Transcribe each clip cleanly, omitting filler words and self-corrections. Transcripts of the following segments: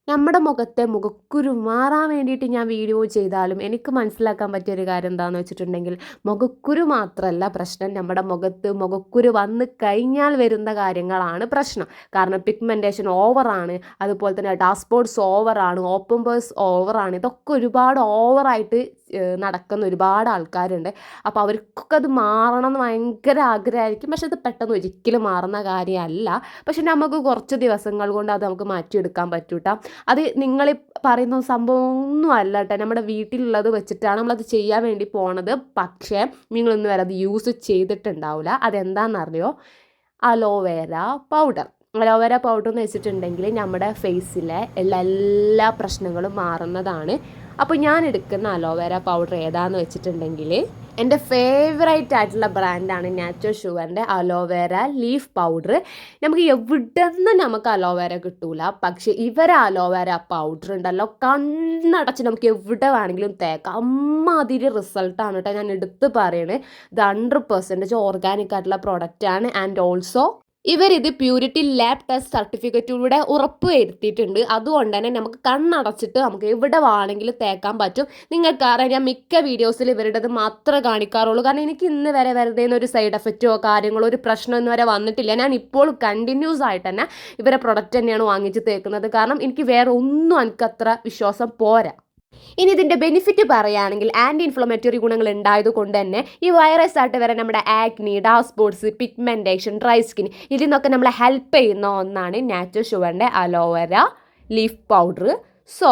നമ്മുടെ മുഖത്തെ മുഖക്കുരു മാറാൻ വേണ്ടിയിട്ട് ഞാൻ വീഡിയോ ചെയ്താലും എനിക്ക് മനസ്സിലാക്കാൻ പറ്റിയൊരു കാര്യം എന്താണെന്ന് വെച്ചിട്ടുണ്ടെങ്കിൽ മുഖക്കുരു മാത്രമല്ല പ്രശ്നം, നമ്മുടെ മുഖത്ത് മുഖക്കുരു വന്ന് കഴിഞ്ഞാൽ വരുന്ന കാര്യങ്ങളാണ് പ്രശ്നം. കാരണം പിഗ്മെൻറ്റേഷൻ ഓവറാണ്, അതുപോലെ തന്നെ ഡാർക്ക് സ്പോട്ട്സ് ഓവറാണ്, ഓപ്പൺ പേഴ്സ് ഓവറാണ്. ഇതൊക്കെ ഒരുപാട് ഓവറായിട്ട് നടക്കുന്ന ഒരുപാട് ആൾക്കാരുണ്ട്. അപ്പോൾ അവർക്കൊക്കെ അത് മാറണം എന്ന് ഭയങ്കര ആഗ്രഹമായിരിക്കും. പക്ഷെ അത് പെട്ടെന്ന് ഒരിക്കലും മാറുന്ന കാര്യമല്ല. പക്ഷെ നമുക്ക് കുറച്ച് ദിവസങ്ങൾ കൊണ്ട് അത് നമുക്ക് മാറ്റിയെടുക്കാൻ പറ്റൂട്ടോ. അത് നിങ്ങൾ പറയുന്ന സംഭവം ഒന്നും അല്ല കേട്ടോ, നമ്മുടെ വീട്ടിലുള്ളത് വെച്ചിട്ടാണ് നമ്മളത് ചെയ്യാൻ വേണ്ടി പോണത്. പക്ഷേ നിങ്ങളൊന്നും വരെ അത് യൂസ് ചെയ്തിട്ടുണ്ടാവില്ല. അതെന്താണെന്നറിയോ? Aloe vera powder. അലോവേര പൗഡർ എന്ന് വെച്ചിട്ടുണ്ടെങ്കിൽ നമ്മുടെ ഫേസിലെ എല്ലാ പ്രശ്നങ്ങളും മാറുന്നതാണ്. അപ്പോൾ ഞാൻ എടുക്കുന്ന അലോവേര പൗഡർ ഏതാണെന്ന് വെച്ചിട്ടുണ്ടെങ്കിൽ എൻ്റെ ഫേവറേറ്റ് ആയിട്ടുള്ള ബ്രാൻഡാണ് നാച്ചുറൽ ഷുഗറിൻ്റെ അലോവേര ലീഫ് പൗഡർ. നമുക്ക് എവിടെ നിന്നും നമുക്ക് അലോവേര കിട്ടൂല, പക്ഷേ ഇവരെ അലോവേര പൗഡർ ഉണ്ടല്ലോ, കണ്ണടച്ച് നമുക്ക് എവിടെ വേണമെങ്കിലും തേക്കാം. അമ്മാതിരി റിസൾട്ടാണ് കേട്ടോ. ഞാൻ എടുത്ത് പറയണേ, ഇത് 100% ഓർഗാനിക് ആയിട്ടുള്ള പ്രൊഡക്റ്റാണ്. ആൻഡ് ഓൾസോ ഇവരിത് പ്യൂരിറ്റി ലാബ് ടെസ്റ്റ് സർട്ടിഫിക്കറ്റിലൂടെ ഉറപ്പ് വരുത്തിയിട്ടുണ്ട്. അതുകൊണ്ട് തന്നെ നമുക്ക് കണ്ണടച്ചിട്ട് നമുക്ക് എവിടെ വേണമെങ്കിലും തേക്കാൻ പറ്റും. നിങ്ങൾക്കറിയാം, ഞാൻ മിക്ക വീഡിയോസിൽ ഇവരുടേത് മാത്രമേ കാണിക്കാറുള്ളൂ. കാരണം എനിക്ക് ഇന്ന് വരെ വെറുതെ ഒരു സൈഡ് എഫക്റ്റോ കാര്യങ്ങളോ ഒരു പ്രശ്നം ഇന്ന് വരെ വന്നിട്ടില്ല. ഞാൻ ഇപ്പോൾ കണ്ടിന്യൂസ് ആയിട്ട് തന്നെ ഇവരെ പ്രൊഡക്റ്റ് തന്നെയാണ് വാങ്ങിച്ച് തേക്കുന്നത്. കാരണം എനിക്ക് വേറെ ഒന്നും എനിക്കത്ര വിശ്വാസം പോരാ. ഇനി ഇതിൻ്റെ ബെനിഫിറ്റ് പറയുകയാണെങ്കിൽ ആൻറ്റി ഇൻഫ്ലമേറ്ററി ഗുണങ്ങൾ ഉണ്ടായത് കൊണ്ട് തന്നെ ഈ വൈറസ് ആയിട്ട് വരെ നമ്മുടെ acne, dark spots, pigmentation, dry skin ഇതിൽ നിന്നൊക്കെ നമ്മളെ ഹെൽപ്പ് ചെയ്യുന്ന ഒന്നാണ് നാച്ചുറൽ ഷുഗറിൻ്റെ അലോവേര ലീഫ് പൗഡർ. സോ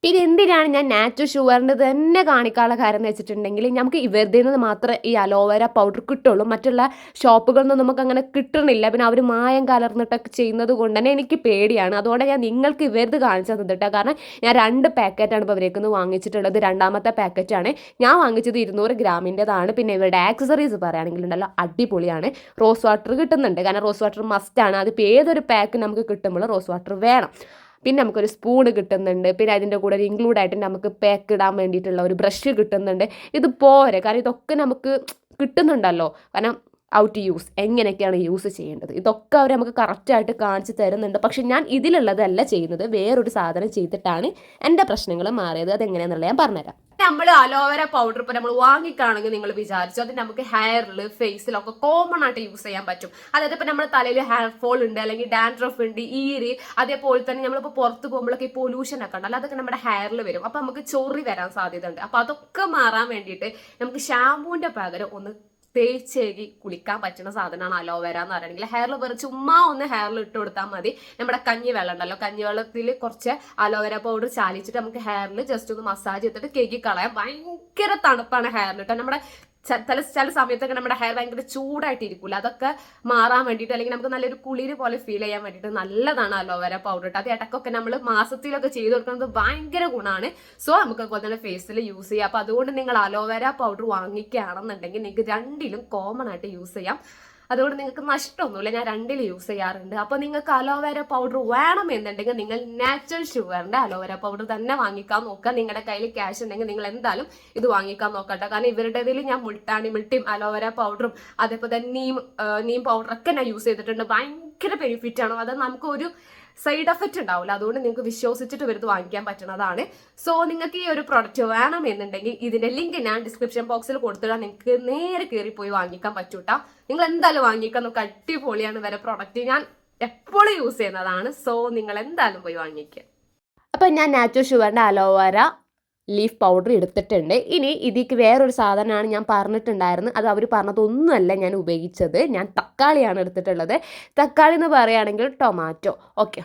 പിന്നെ എന്തിനാണ് ഞാൻ നാച്ചുറൽ ഷുഗറിൻ്റെ തന്നെ കാണിക്കാനുള്ള കാര്യം എന്ന് വെച്ചിട്ടുണ്ടെങ്കിൽ നമുക്ക് ഇവരുടെ നിന്ന് മാത്രമേ ഈ അലോവേര പൗഡർ കിട്ടുള്ളൂ. മറ്റുള്ള ഷോപ്പുകളിൽ നിന്നും നമുക്ക് അങ്ങനെ കിട്ടണില്ല. പിന്നെ അവർ മായം കലർന്നിട്ടൊക്കെ ചെയ്യുന്നത് കൊണ്ട് തന്നെ എനിക്ക് പേടിയാണ്. അതുകൊണ്ട് ഞാൻ നിങ്ങൾക്ക് ഇവരുടെ കാണിച്ചു തന്നിട്ടാ. കാരണം ഞാൻ 2 പാക്കറ്റാണ് ഇപ്പോൾ ഇവരേക്ക് വാങ്ങിച്ചിട്ടുള്ളത്. രണ്ടാമത്തെ പാക്കറ്റാണ് ഞാൻ വാങ്ങിച്ചത്. 200 ഗ്രാമിൻ്റെതാണ്. പിന്നെ ഇവരുടെ ആക്സസറീസ് പറയുകയാണെങ്കിൽ ഉണ്ടല്ലോ അടിപൊളിയാണ്. റോസ് വാട്ടർ കിട്ടുന്നുണ്ട്. കാരണം റോസ് വാട്ടർ മസ്റ്റാണ്. അതിപ്പോൾ ഏതൊരു പാക്ക് നമുക്ക് കിട്ടുമ്പോൾ റോസ് വാട്ടർ വേണം. പിന്നെ നമുക്കൊരു സ്പൂണ് കിട്ടുന്നുണ്ട്. പിന്നെ അതിൻ്റെ കൂടെ ഒരു ഇൻക്ലൂഡായിട്ട് നമുക്ക് പാക്ക് ഇടാൻ വേണ്ടിയിട്ടുള്ള ഒരു ബ്രഷ് കിട്ടുന്നുണ്ട്. ഇത് പോരെ, കാരണം ഇതൊക്കെ നമുക്ക് കിട്ടുന്നുണ്ടല്ലോ. കാരണം ഹൗ ടു യൂസ്, എങ്ങനെയൊക്കെയാണ് യൂസ് ചെയ്യേണ്ടത്, ഇതൊക്കെ അവർ നമുക്ക് കറക്റ്റായിട്ട് കാണിച്ച് തരുന്നുണ്ട്. പക്ഷെ ഞാൻ ഇതിലുള്ളതല്ല ചെയ്യുന്നത്, വേറൊരു സാധനം ചെയ്തിട്ടാണ് എൻ്റെ പ്രശ്നങ്ങൾ മാറിയത്. അതെങ്ങനെയാണെന്നുള്ളത് ഞാൻ പറഞ്ഞുതരാം. നമ്മൾ അലോവേര പൗഡർ ഇപ്പോൾ നമ്മൾ വാങ്ങിക്കാണെങ്കിൽ നിങ്ങൾ വിചാരിച്ചു അത് നമുക്ക് ഹെയറിൽ, ഫേസിലൊക്കെ കോമൺ ആയിട്ട് യൂസ് ചെയ്യാൻ പറ്റും. അതായത് ഇപ്പോൾ നമ്മുടെ തലയിൽ ഹെയർ ഫോൾ ഉണ്ട്, അല്ലെങ്കിൽ ഡാൻഡ്രഫ് ഉണ്ട്, ഈരി, അതേപോലെ തന്നെ നമ്മളിപ്പോൾ പുറത്ത് പോകുമ്പോഴൊക്കെ ഈ പൊല്യൂഷൻ ഒക്കെ ഉണ്ടല്ലോ, അതൊക്കെ നമ്മുടെ ഹെയറിൽ വരും. അപ്പോൾ നമുക്ക് ചൊറി വരാൻ സാധ്യത ഉണ്ട്. അപ്പോൾ അതൊക്കെ മാറാൻ വേണ്ടിയിട്ട് നമുക്ക് ഷാമ്പൂവിൻ്റെ പകരം ഒന്ന് തേച്ചേകി കുളിക്കാൻ പറ്റുന്ന സാധനമാണ് അലോവേര എന്ന് പറയുകയാണെങ്കിൽ. ഹെയറിൽ വെറും ചുമ്മാ ഒന്ന് ഹെയറിൽ ഇട്ട് കൊടുത്താൽ മതി. നമ്മുടെ കഞ്ഞിവെള്ളം ഉണ്ടല്ലോ, കഞ്ഞിവെള്ളത്തിൽ കുറച്ച് അലോവേര പൗഡർ ചാലിച്ചിട്ട് നമുക്ക് ഹെയറിൽ ജസ്റ്റ് ഒന്ന് മസാജ് ചെയ്തിട്ട് കേക്കി കളയാം. ഭയങ്കര തണുപ്പാണ് ഹെയറിൽ കേട്ടോ. നമ്മുടെ ചില സമയത്തൊക്കെ നമ്മുടെ ഹെയർ ഭയങ്കര ചൂടായിട്ടിരിക്കില്ല, അതൊക്കെ മാറാൻ വേണ്ടിയിട്ട്, അല്ലെങ്കിൽ നമുക്ക് നല്ലൊരു കുളിര് പോലെ ഫീൽ ചെയ്യാൻ വേണ്ടിയിട്ട് നല്ലതാണ് അലോവേര പൗഡർ ഇട്ട്. അത് ഇടയ്ക്കൊക്കെ നമ്മൾ മാസത്തിലൊക്കെ ചെയ്ത് കൊടുക്കുന്നത് ഭയങ്കര ഗുണമാണ്. സോ നമുക്ക് അതുപോലെ തന്നെ ഫേസിൽ യൂസ് ചെയ്യാം. അപ്പോൾ അതുകൊണ്ട് നിങ്ങൾ അലോവേര പൗഡർ വാങ്ങിക്കുകയാണെന്നുണ്ടെങ്കിൽ നിങ്ങൾക്ക് രണ്ടിലും കോമൺ ആയിട്ട് യൂസ് ചെയ്യാം. അതുകൊണ്ട് നിങ്ങൾക്ക് നഷ്ടമൊന്നുമില്ല. ഞാൻ 2 യൂസ് ചെയ്യാറുണ്ട്. അപ്പോൾ നിങ്ങൾക്ക് അലോവേര പൗഡർ വേണമെന്നുണ്ടെങ്കിൽ നിങ്ങൾ നാച്ചുറൽ ഷുഗറിൻ്റെ അലോവേര പൗഡർ തന്നെ വാങ്ങിക്കാൻ നോക്കുക. നിങ്ങളുടെ കയ്യിൽ ക്യാഷ് ഉണ്ടെങ്കിൽ നിങ്ങൾ എന്തായാലും ഇത് വാങ്ങിക്കാൻ നോക്കട്ടെ. കാരണം ഇവരുടേതിൽ ഞാൻ മിൽട്ടിയും അലോവേര പൗഡറും അതേപോലെ തന്നെ നീം പൗഡറൊക്കെ ഞാൻ യൂസ് ചെയ്തിട്ടുണ്ട്. ഭയങ്കര ബെനിഫിറ്റാണ്. അത് നമുക്കൊരു സൈഡ് എഫക്റ്റ് ഉണ്ടാവില്ല. അതുകൊണ്ട് നിങ്ങൾക്ക് വിശ്വസിച്ചിട്ട് വരുന്നത് വാങ്ങിക്കാൻ പറ്റുന്നതാണ്. സോ നിങ്ങൾക്ക് ഈ ഒരു പ്രൊഡക്റ്റ് വേണമെന്നുണ്ടെങ്കിൽ ഇതിന്റെ ലിങ്ക് ഞാൻ ഡിസ്ക്രിപ്ഷൻ ബോക്സിൽ കൊടുത്തിടാൻ, നിങ്ങൾക്ക് നേരെ കയറിപ്പോയി വാങ്ങിക്കാൻ പറ്റൂട്ടാ. നിങ്ങൾ എന്തായാലും വാങ്ങിക്കാൻ നോക്കുക. അടിപൊളിയാണ് വരെ പ്രൊഡക്റ്റ്. ഞാൻ എപ്പോഴും യൂസ് ചെയ്യുന്നതാണ്. സോ നിങ്ങൾ എന്തായാലും പോയി വാങ്ങിക്കുക. അപ്പം ഞാൻ നാച്ചുറൽ ഷുഗറിൻ്റെ അലോവേര ലീഫ് പൗഡർ എടുത്തിട്ടുണ്ട്. ഇനി ഇതിക്ക് വേറൊരു സാധനമാണ് ഞാൻ പറഞ്ഞിട്ടുണ്ടായിരുന്നത്. അത് അവർ പറഞ്ഞതൊന്നുമല്ല ഞാൻ ഉപയോഗിച്ചത്. ഞാൻ തക്കാളിയാണ് എടുത്തിട്ടുള്ളത്. തക്കാളി എന്ന് പറയുകയാണെങ്കിൽ ടൊമാറ്റോ. ഓക്കെ,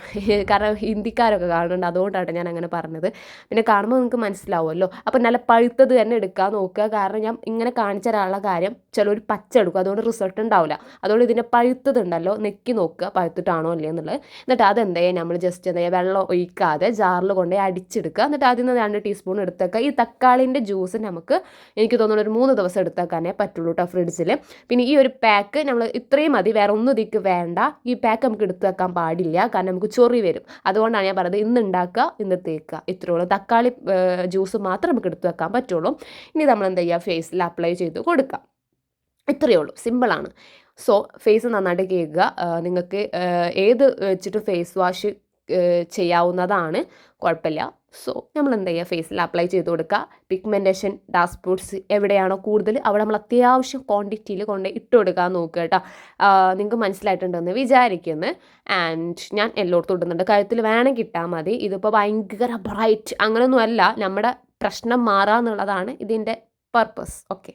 കാരണം ഹിന്ദിക്കാരൊക്കെ കാണുന്നുണ്ട്, അതുകൊണ്ടാണ് ഞാൻ അങ്ങനെ പറഞ്ഞത്. പിന്നെ കാണുമ്പോൾ നിങ്ങൾക്ക് മനസ്സിലാവുമല്ലോ. അപ്പം നല്ല പഴുത്തത് തന്നെ എടുക്കാൻ നോക്കുക. കാരണം ഞാൻ ഇങ്ങനെ കാണിച്ച ഒരാളുടെ കാര്യം ചിലർ പച്ച എടുക്കും, അതുകൊണ്ട് റിസൾട്ട് ഉണ്ടാവില്ല. അതുകൊണ്ട് ഇതിൻ്റെ പഴുത്തതുണ്ടല്ലോ നെക്കി നോക്കുക, പഴുത്തിട്ടാണോ അല്ലേ എന്നുള്ളത്. എന്നിട്ട് അതെന്താ ചെയ്യുക, നമ്മൾ ജസ്റ്റ് എന്താ ചെയ്യുക, വെള്ളം ഒഴിക്കാതെ ജാറിൽ കൊണ്ടുപോയി അടിച്ചെടുക്കുക. എന്നിട്ട് അതിൽ നിന്ന് 2 ടീസ്പൂൺ എടുത്തേക്കുക. ഈ തക്കാളിൻ്റെ ജ്യൂസ് നമുക്ക് എനിക്ക് തോന്നുന്നു ഒരു 3 ദിവസം എടുത്തേക്കാനേ പറ്റുള്ളൂ കേട്ടോ ഫ്രിഡ്ജിൽ. പിന്നെ ഈ ഒരു പാക്ക് നമ്മൾ ഇത്രയും മതി, വേറെ ഒന്നും ഇതിക്ക് വേണ്ട. ഈ പാക്ക് നമുക്ക് എടുത്ത് വെക്കാൻ പാടില്ല, കാരണം നമുക്ക് ചൊറി വരും. അതുകൊണ്ടാണ് ഞാൻ പറയുന്നത് ഇന്ന് ഉണ്ടാക്കുക, ഇന്ന് തേക്കുക, ഇത്രയേ ഉള്ളൂ. തക്കാളി ജ്യൂസ് മാത്രം നമുക്ക് എടുത്ത് വെക്കാൻ പറ്റുള്ളൂ. ഇനി നമ്മൾ എന്താ ചെയ്യുക, ഫേസിൽ അപ്ലൈ ചെയ്ത് കൊടുക്കാം. ഇത്രയേ ഉള്ളൂ, സിമ്പിളാണ്. സോ ഫേസ് നന്നായിട്ട് കേൾക്കുക. നിങ്ങൾക്ക് ഏത് വെച്ചിട്ട് ഫേസ് വാഷ് ചെയ്യാവുന്നതാണ്, കുഴപ്പമില്ല. സോ നമ്മൾ എന്ത് ചെയ്യുക, ഫേസിൽ അപ്ലൈ ചെയ്ത് കൊടുക്കുക. പിഗ്മെൻറ്റേഷൻ ഡാർക്ക് സ്പോട്ട്സ് എവിടെയാണോ കൂടുതൽ അവിടെ നമ്മൾ അത്യാവശ്യം ക്വാണ്ടിറ്റിയിൽ കൊണ്ട് ഇട്ട് കൊടുക്കാൻ നോക്കുക കേട്ടോ. നിങ്ങൾക്ക് മനസ്സിലായിട്ടുണ്ടെന്ന് വിചാരിക്കുന്നു. ആൻഡ് ഞാൻ എല്ലായിടത്തും ഇടുന്നുണ്ട്. കഴുത്തിൽ വേണമെങ്കിൽ ഇട്ടാൽ മതി. ഇതിപ്പോൾ ഭയങ്കര ബ്രൈറ്റ് അങ്ങനെയൊന്നും അല്ല, നമ്മുടെ പ്രശ്നം മാറാന്നുള്ളതാണ് ഇതിൻ്റെ പർപ്പസ്. ഓക്കെ,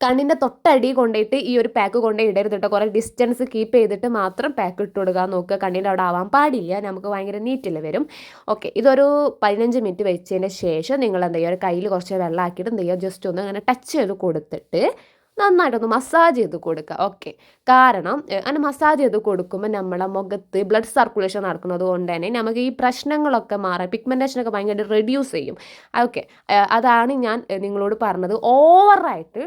കണ്ണിൻ്റെ തൊട്ടടി കൊണ്ടുപോയിട്ട് ഈ ഒരു പാക്ക് കൊണ്ടുപോയി ഇടരുത് കേട്ടോ. കുറേ ഡിസ്റ്റൻസ് കീപ്പ് ചെയ്തിട്ട് മാത്രം പാക്ക് ഇട്ട് കൊടുക്കാൻ നോക്കുക. കണ്ണിൻ്റെ അവിടെ ആവാൻ പാടില്ല, നമുക്ക് ഭയങ്കര നീറ്റിൽ വരും. ഓക്കെ, ഇതൊരു 15 മിനിറ്റ് വെച്ചതിന് ശേഷം നിങ്ങൾ എന്ത് ചെയ്യുക, ഒരു കയ്യിൽ കുറച്ച് വെള്ളം ആക്കിയിട്ട് എന്ത് ചെയ്യുക, ജസ്റ്റ് ഒന്ന് അങ്ങനെ ടച്ച് ചെയ്ത് കൊടുത്തിട്ട് നന്നായിട്ടൊന്ന് മസാജ് ചെയ്ത് കൊടുക്കുക. ഓക്കെ, കാരണം അങ്ങനെ മസാജ് ചെയ്ത് കൊടുക്കുമ്പോൾ നമ്മളെ മുഖത്ത് ബ്ലഡ് സർക്കുലേഷൻ നടക്കുന്നത് കൊണ്ട് തന്നെ നമുക്ക് ഈ പ്രശ്നങ്ങളൊക്കെ മാറാം, പിഗ്മെൻറ്റേഷനൊക്കെ ഭയങ്കര റെഡ്യൂസ് ചെയ്യും. ഓക്കെ, അതാണ് ഞാൻ നിങ്ങളോട് പറഞ്ഞത്. ഓവറായിട്ട്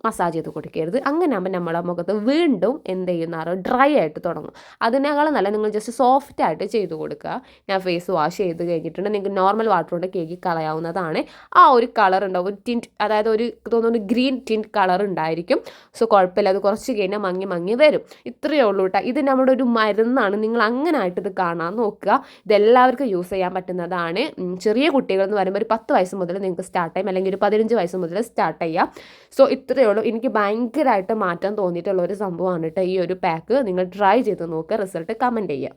മസാജ് ചെയ്ത് കൊടുക്കരുത്. അങ്ങനെ ആകുമ്പോൾ നമ്മളെ മുഖത്ത് വീണ്ടും എന്ത് ചെയ്യുന്നാറോ ഡ്രൈ ആയിട്ട് തുടങ്ങും. അതിനേക്കാളും നല്ല നിങ്ങൾ ജസ്റ്റ് സോഫ്റ്റ് ആയിട്ട് ചെയ്ത് കൊടുക്കുക. ഞാൻ ഫേസ് വാഷ് ചെയ്ത് കഴിഞ്ഞിട്ടുണ്ട്, നിങ്ങൾക്ക് നോർമൽ വാട്ടർ കൊണ്ട് കേക്ക് കളയാവുന്നതാണ്. ആ ഒരു കളർ ഉണ്ടാവും, ഒരു ടിൻറ്റ്, അതായത് ഒരു തോന്നുന്നു ഗ്രീൻ ടിൻറ്റ് കളർ ഉണ്ടായിരിക്കും. സോ കുഴപ്പമില്ല, അത് കുറച്ച് കഴിഞ്ഞാൽ മങ്ങി മങ്ങി വരും. ഇത്രയേ ഉള്ളൂ കേട്ടോ. ഇത് നമ്മുടെ ഒരു മരുന്നാണ്, നിങ്ങൾ അങ്ങനെ ആയിട്ട് ഇത് കാണാൻ നോക്കുക. ഇതെല്ലാവർക്കും യൂസ് ചെയ്യാൻ പറ്റുന്നതാണ്. ചെറിയ കുട്ടികൾ എന്ന് പറയുമ്പോൾ ഒരു 10 വയസ്സ് മുതൽ നിങ്ങൾക്ക് സ്റ്റാർട്ട് ചെയ്യാം, അല്ലെങ്കിൽ ഒരു 15 വയസ്സ് മുതൽ സ്റ്റാർട്ട് ചെയ്യാം. സോ ഇത്രയേ ഉള്ളൂ. എനിക്ക് ഭയങ്കരമായിട്ട് മാറ്റം തോന്നിയിട്ടുള്ള ഒരു സംഭവമാണ് കേട്ടോ ഈ ഒരു പാക്ക്. നിങ്ങൾ ട്രൈ ചെയ്ത് നോക്കുക, റിസൾട്ട് കമൻറ്റ് ചെയ്യുക.